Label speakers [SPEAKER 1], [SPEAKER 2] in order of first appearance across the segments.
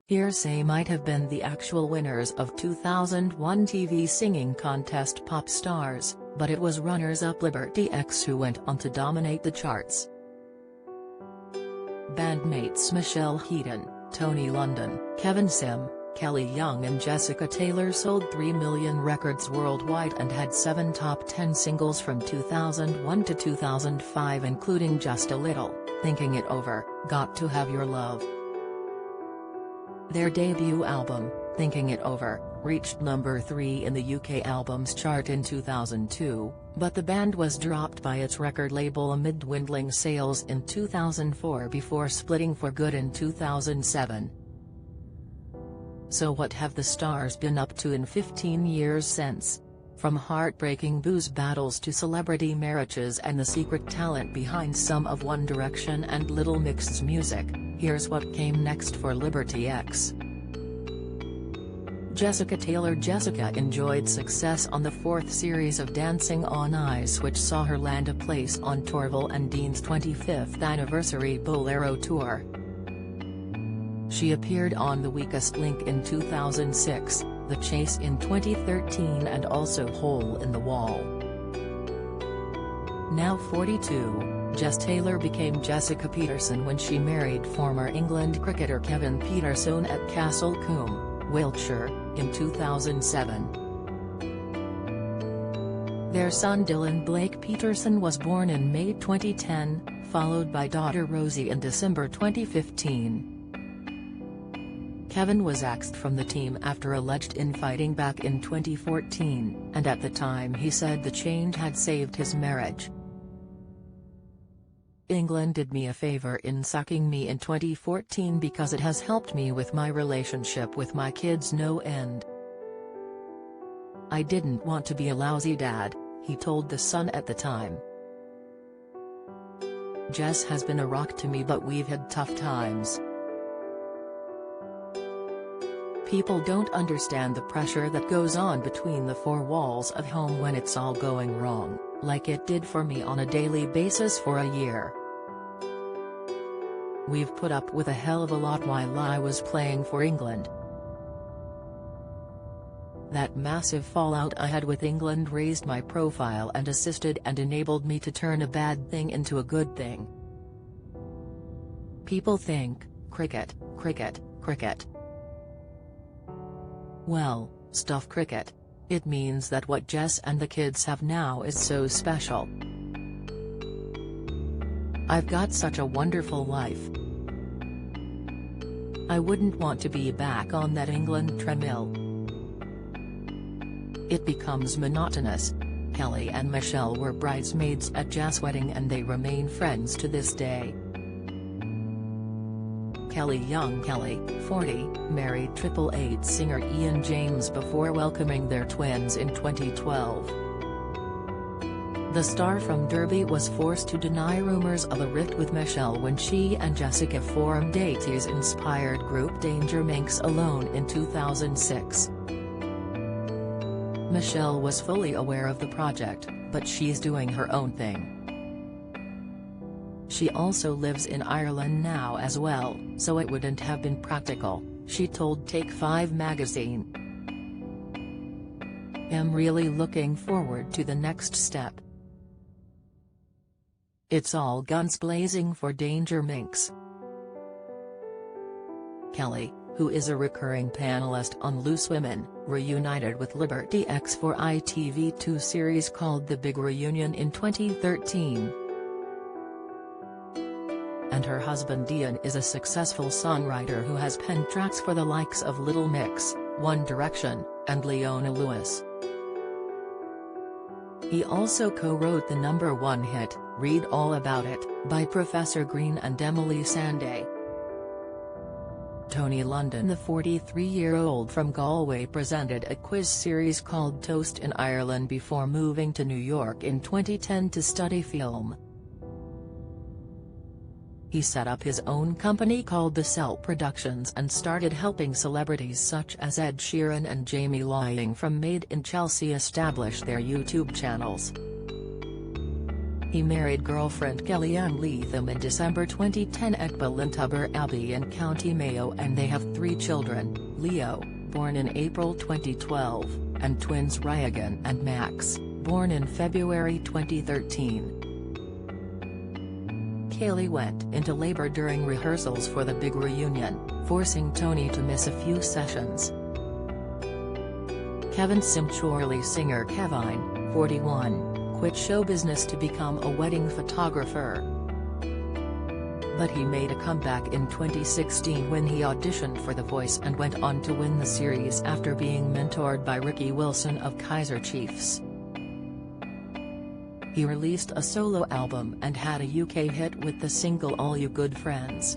[SPEAKER 1] Hearsay might have been the actual winners of 2001 TV singing contest Pop Stars, but it was runners-up Liberty X who went on to dominate the charts. Bandmates Michelle Heaton, Tony London, Kevin Sim, Kelly Young and Jessica Taylor sold 3 million records worldwide and had 7 top 10 singles from 2001 to 2005 including Just a Little, Thinking It Over, Got to Have Your Love. Their debut album, Thinking It Over, reached number 3 in the UK albums chart in 2002, but the band was dropped by its record label amid dwindling sales in 2004 before splitting for good in 2007. So what have the stars been up to in 15 years since? From heartbreaking booze battles to celebrity marriages and the secret talent behind some of One Direction and Little Mix's music, here's what came next for Liberty X. Jessica Taylor enjoyed success on the 4th series of Dancing on Ice, which saw her land a place on Torval and Dean's 25th anniversary Bolero tour. She appeared on The Weakest Link in 2006, The Chase in 2013 and also Hole in the Wall. Now 42, Jess Taylor became Jessica Peterson when she married former England cricketer Kevin Peterson at Castle Combe, Wiltshire, in 2007. Their son Dylan Blake Peterson was born in May 2010, followed by daughter Rosie in December 2015. Kevin was axed from the team after alleged infighting back in 2014, and at the time he said the change had saved his marriage. England did me a favor in sucking me in 2014 because it has helped me with my relationship with my kids no end. I didn't want to be a lousy dad, he told The Sun at the time. Jess has been a rock to me, but we've had tough times. People don't understand the pressure that goes on between the four walls of home when it's all going wrong, like it did for me on a daily basis for a year. We've put up with a hell of a lot while I was playing for England. That massive fallout I had with England raised my profile and assisted and enabled me to turn a bad thing into a good thing. People think, cricket, cricket, cricket. Well, stuff cricket. It means that what Jess and the kids have now is so special. I've got such a wonderful life. I wouldn't want to be back on that England treadmill. It becomes monotonous. Kelly and Michelle were bridesmaids at Jess' wedding and they remain friends to this day. Kelly Young, 40, married Triple Eight singer Ian James before welcoming their twins in 2012. The star from Derby was forced to deny rumors of a rift with Michelle when she and Jessica formed 80s-inspired group Danger Minx alone in 2006. Michelle was fully aware of the project, but she's doing her own thing. She also lives in Ireland now as well, so it wouldn't have been practical, she told Take 5 magazine. I'm really looking forward to the next step. It's all guns blazing for Danger Minx. Kelly, who is a recurring panelist on Loose Women, reunited with Liberty X for ITV2 series called The Big Reunion in 2013. And her husband Ian is a successful songwriter who has penned tracks for the likes of Little Mix, One Direction, and Leona Lewis. He also co-wrote the #1 hit, Read All About It, by Professor Green and Emily Sandé. Tony London, the 43-year-old from Galway, presented a quiz series called Toast in Ireland before moving to New York in 2010 to study film. He set up his own company called The Cell Productions and started helping celebrities such as Ed Sheeran and Jamie Laing from Made in Chelsea establish their YouTube channels. He married girlfriend Kellyanne Leatham in December 2010 at Ballintubber Abbey in County Mayo, and they have 3 children, Leo, born in April 2012, and twins Ryan and Max, born in February 2013. Kaylee went into labor during rehearsals for the big reunion, forcing Tony to miss a few sessions. Kevin Simchorley singer Kevine, 41, quit show business to become a wedding photographer. But he made a comeback in 2016 when he auditioned for The Voice and went on to win the series after being mentored by Ricky Wilson of Kaiser Chiefs. He released a solo album and had a UK hit with the single All You Good Friends.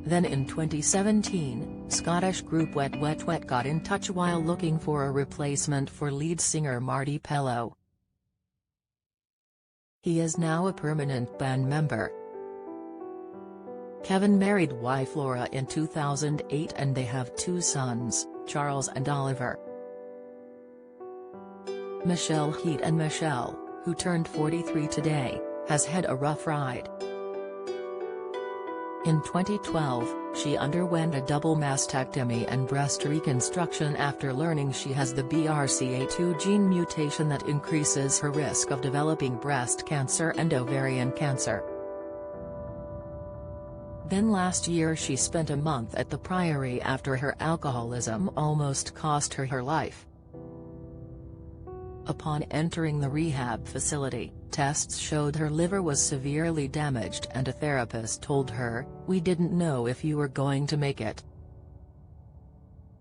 [SPEAKER 1] Then in 2017, Scottish group Wet Wet Wet got in touch while looking for a replacement for lead singer Marty Pellow. He is now a permanent band member. Kevin married wife Laura in 2008 and they have 2 sons, Charles and Oliver. Michelle Heat and Michelle, who turned 43 today, has had a rough ride. In 2012, she underwent a double mastectomy and breast reconstruction after learning she has the BRCA2 gene mutation that increases her risk of developing breast cancer and ovarian cancer. Then last year she spent a month at the Priory after her alcoholism almost cost her her life. Upon entering the rehab facility, tests showed her liver was severely damaged and a therapist told her, "We didn't know if you were going to make it."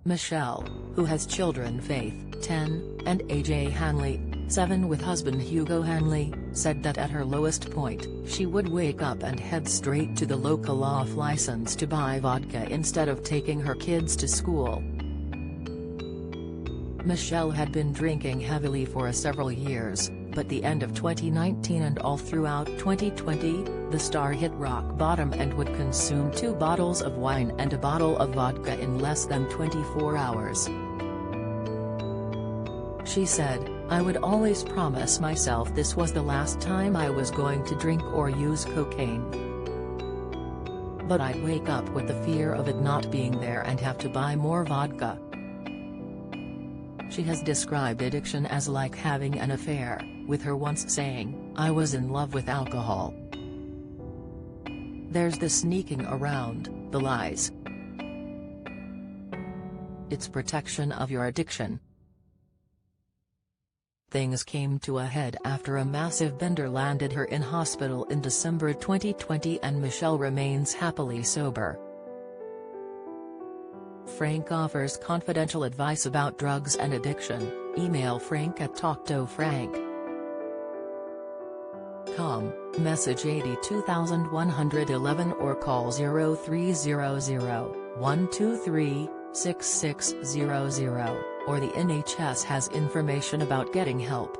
[SPEAKER 1] Michelle, who has children Faith, 10, and AJ Hanley, 7 with husband Hugo Hanley, said that at her lowest point, she would wake up and head straight to the local off license to buy vodka instead of taking her kids to school. Michelle had been drinking heavily for several years, but the end of 2019 and all throughout 2020, the star hit rock bottom and would consume 2 bottles of wine and a bottle of vodka in less than 24 hours. She said, "I would always promise myself this was the last time I was going to drink or use cocaine. But I'd wake up with the fear of it not being there and have to buy more vodka." She has described addiction as like having an affair, with her once saying, "I was in love with alcohol. There's the sneaking around, the lies. It's protection of your addiction." Things came to a head after a massive bender landed her in hospital in December 2020 and Michelle remains happily sober. Frank offers confidential advice about drugs and addiction. Email frank@talktofrank.com, message 82111 or call 0300-123-6600, or the NHS has information about getting help.